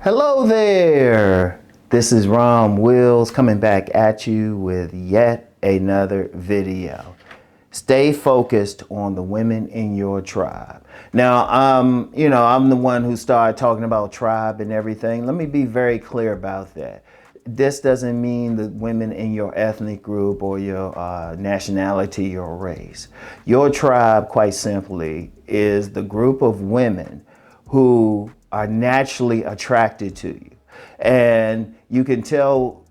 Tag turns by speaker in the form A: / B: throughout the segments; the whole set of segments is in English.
A: Hello there. This is Rom Wills coming back at you with yet another video. Stay focused on the women in your tribe. Now, I'm the one who started talking about tribe and everything. Let me be very clear about that. This doesn't mean the women in your ethnic group or your nationality or race. Your tribe, quite simply, is the group of women who are naturally attracted to you. And you can tell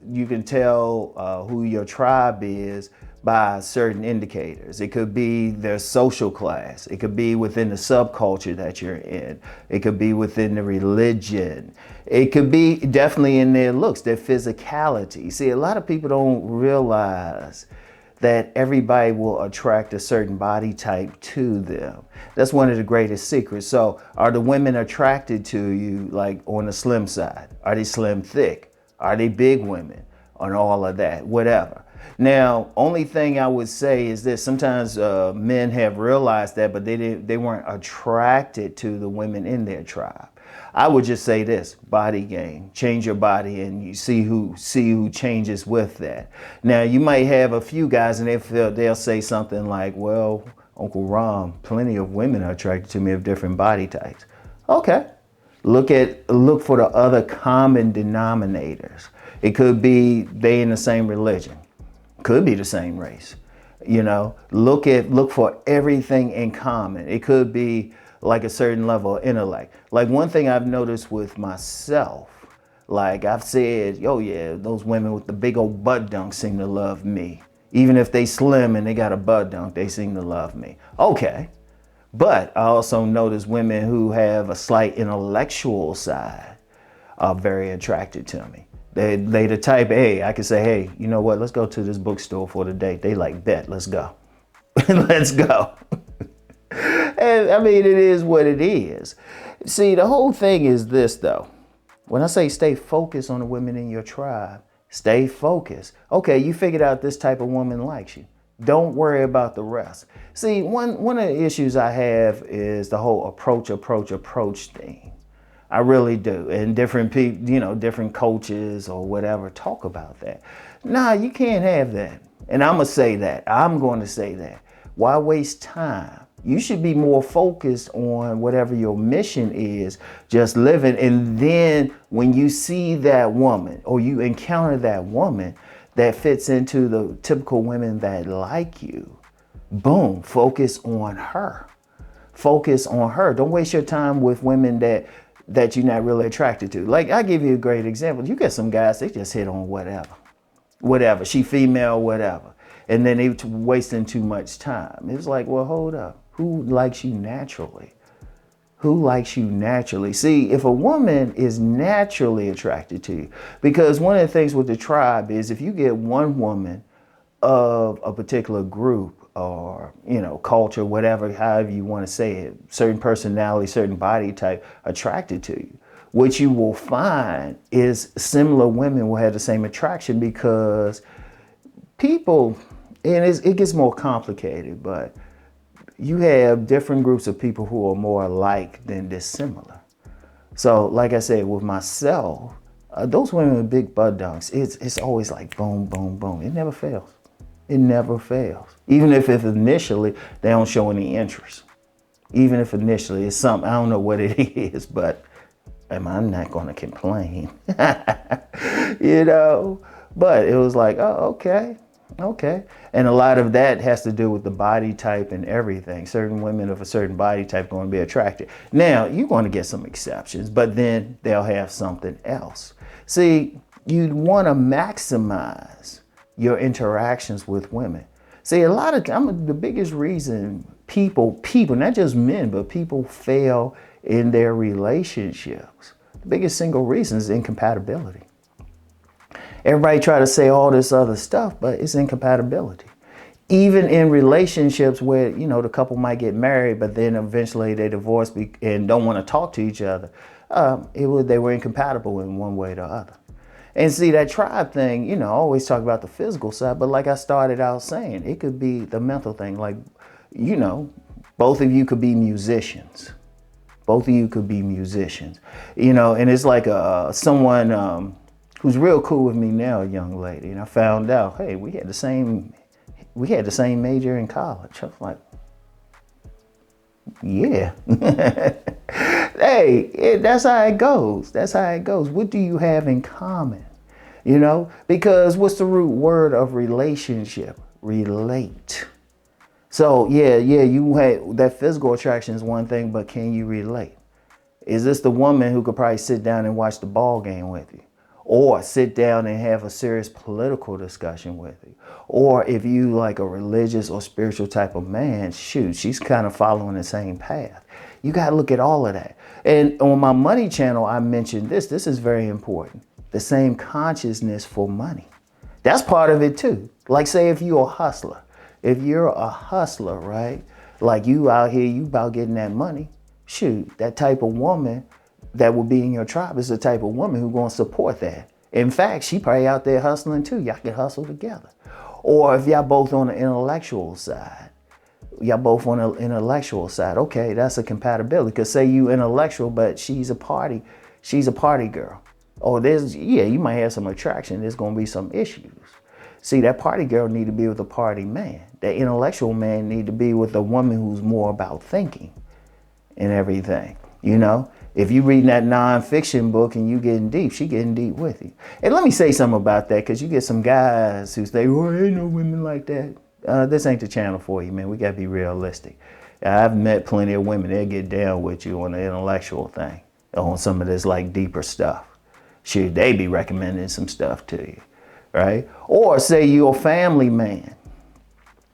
A: who your tribe is by certain indicators. It could be their social class. It could be within the subculture that you're in. It could be within the religion. It could be definitely in their looks, their physicality. See, a lot of people don't realize that everybody will attract a certain body type to them. That's one of the greatest secrets. So are the women attracted to you like on the slim side? Are they slim thick? Are they big women? On all of that, whatever. Now, only thing I would say is this: sometimes men have realized that, but they weren't attracted to the women in their tribe. I would just say this: body game. Change your body, and you see who changes with that. Now, you might have a few guys, and they'll say something like, "Well, Uncle Rom, plenty of women are attracted to me of different body types." Okay, look for the other common denominators. It could be they in the same religion, could be the same race. Look for everything in common. It could be like a certain level of intellect. Like one thing I've noticed with myself, like I've said, oh yeah, those women with the big old butt dunk seem to love me. Even if they slim and they got a butt dunk, they seem to love me. Okay. But I also notice women who have a slight intellectual side are very attracted to me. They the type, hey, I can say, hey, you know what? Let's go to this bookstore for the date. They like, bet, let's go. Let's go. And I mean, it is what it is. See, the whole thing is this, though. When I say stay focused on the women in your tribe, stay focused. Okay, you figured out this type of woman likes you. Don't worry about the rest. See, one of the issues I have is the whole approach thing. I really do. And different people, different coaches or whatever talk about that. Nah, you can't have that. And I'm going to say that. Why waste time? You should be more focused on whatever your mission is, just living. And then when you see that woman or you encounter that woman that fits into the typical women that like you, boom, focus on her. Focus on her. Don't waste your time with women that you're not really attracted to. Like, I'll give you a great example. You get some guys, they just hit on whatever. She female, whatever. And then they wasting too much time. It's like, well, hold up. Who likes you naturally? Who likes you naturally? See, if a woman is naturally attracted to you, because one of the things with the tribe is if you get one woman of a particular group or, culture, whatever, however you want to say it, certain personality, certain body type attracted to you, what you will find is similar women will have the same attraction because people, and it gets more complicated, but you have different groups of people who are more alike than dissimilar. So like I said, with myself, those women with big butt dunks, it's always like boom, boom, boom. It never fails. It never fails. Even if initially they don't show any interest. Even if initially it's something, I don't know what it is, but I'm not going to complain. But it was like, oh, okay. And a lot of that has to do with the body type and everything. Certain women of a certain body type going to be attracted. Now, you're going to get some exceptions, but then they'll have something else. See, you'd want to maximize your interactions with women. See, a lot of the biggest reason people, not just men, but people fail in their relationships. The biggest single reason is incompatibility. Everybody try to say all this other stuff, but it's incompatibility. Even in relationships where, the couple might get married, but then eventually they divorce and don't want to talk to each other. They were incompatible in one way or the other. And see, that tribe thing, I always talk about the physical side, but like I started out saying, it could be the mental thing. Like, both of you could be musicians. Both of you could be musicians, and it's like someone who's real cool with me now, a young lady, and I found out, hey, we had the same major in college. I was like, yeah. Hey, that's how it goes. That's how it goes. What do you have in common? Because what's the root word of relationship? Relate. So yeah, you had that physical attraction is one thing, but can you relate? Is this the woman who could probably sit down and watch the ball game with you? Or sit down and have a serious political discussion with you? Or if you like a religious or spiritual type of man, shoot, she's kind of following the same path. You got to look at all of that. And on my money channel, I mentioned this. This is very important. The same consciousness for money. That's part of it too. Like say if you're a hustler. If you're a hustler, right? Like you out here, you about getting that money. Shoot, that type of woman that will be in your tribe is the type of woman who's going to support that. In fact, she probably out there hustling too. Y'all can hustle together. Or if y'all both on the intellectual side, okay, that's a compatibility. Because say you intellectual, but she's a party girl. Or you might have some attraction. There's going to be some issues. See, that party girl need to be with a party man. That intellectual man need to be with a woman who's more about thinking and everything. If you reading that nonfiction book and you getting deep, she getting deep with you. And let me say something about that, because you get some guys who say, oh, ain't no women like that. This ain't the channel for you, man. We got to be realistic. I've met plenty of women. They'll get down with you on the intellectual thing, on some of this like deeper stuff. Should they be recommending some stuff to you, right? Or say you're a family man.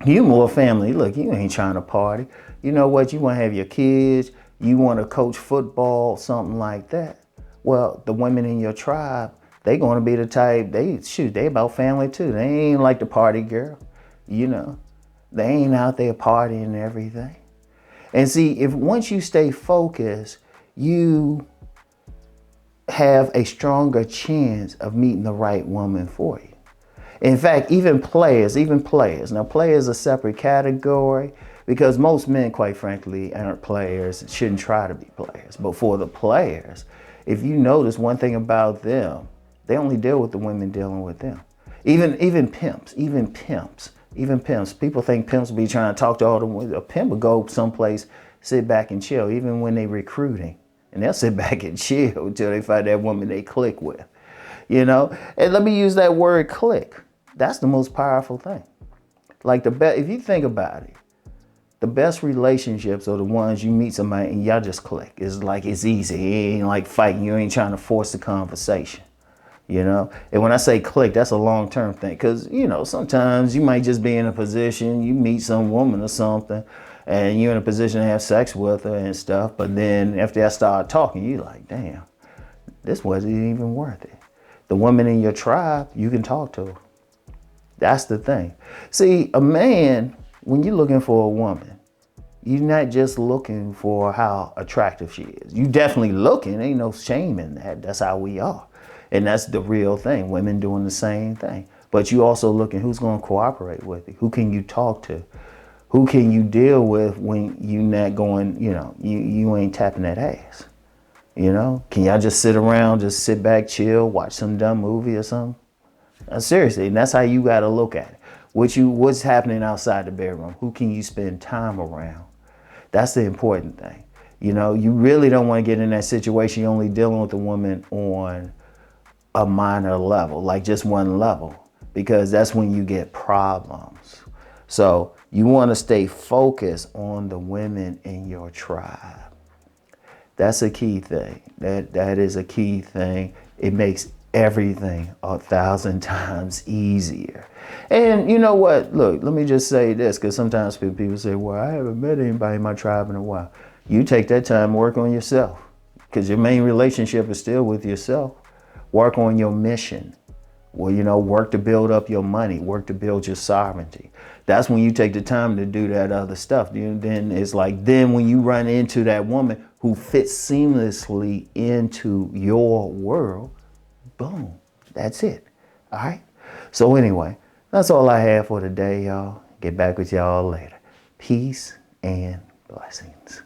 A: You more family. Look, you ain't trying to party. You know what? You want to have your kids. You want to coach football, something like that. Well, the women in your tribe, they going to be the type, they about family too. They ain't like the party girl, They ain't out there partying and everything. And see, if once you stay focused, you have a stronger chance of meeting the right woman for you. In fact, even players. Now, players are a separate category because most men, quite frankly, aren't players, shouldn't try to be players. But for the players, if you notice one thing about them, they only deal with the women dealing with them. Even pimps. People think pimps be trying to talk to all the women. A pimp will go someplace, sit back and chill, even when they recruiting. And they'll sit back and chill until they find that woman they click with. And let me use that word click. That's the most powerful thing. Like if you think about it, the best relationships are the ones you meet somebody and y'all just click. It's like it's easy. It ain't like fighting. You ain't trying to force the conversation. And when I say click, that's a long-term thing. Because, sometimes you might just be in a position, you meet some woman or something, and you're in a position to have sex with her and stuff. But then after I start talking, you're like, damn, this wasn't even worth it. The woman in your tribe, you can talk to her. That's the thing. See, a man, when you're looking for a woman, you're not just looking for how attractive she is. You definitely looking. Ain't no shame in that. That's how we are. And that's the real thing. Women doing the same thing. But you also looking who's going to cooperate with you. Who can you talk to? Who can you deal with when you not going, you ain't tapping that ass? Can y'all just sit around, just sit back, chill, watch some dumb movie or something? Seriously, and that's how you got to look at it. What's happening outside the bedroom? Who can you spend time around? That's the important thing. You really don't want to get in that situation. You're only dealing with a woman on a minor level, like just one level, because that's when you get problems. So you want to stay focused on the women in your tribe. That's a key thing. That is a key thing. It makes everything 1,000 times easier. And you know what? Look, let me just say this, because sometimes people say, well, I haven't met anybody in my tribe in a while. You take that time, work on yourself, because your main relationship is still with yourself. Work on your mission. Well, work to build up your money, work to build your sovereignty. That's when you take the time to do that other stuff. Then it's like, then when you run into that woman who fits seamlessly into your world, boom, that's it. All right. So anyway, that's all I have for today, y'all. Get back with y'all later. Peace and blessings.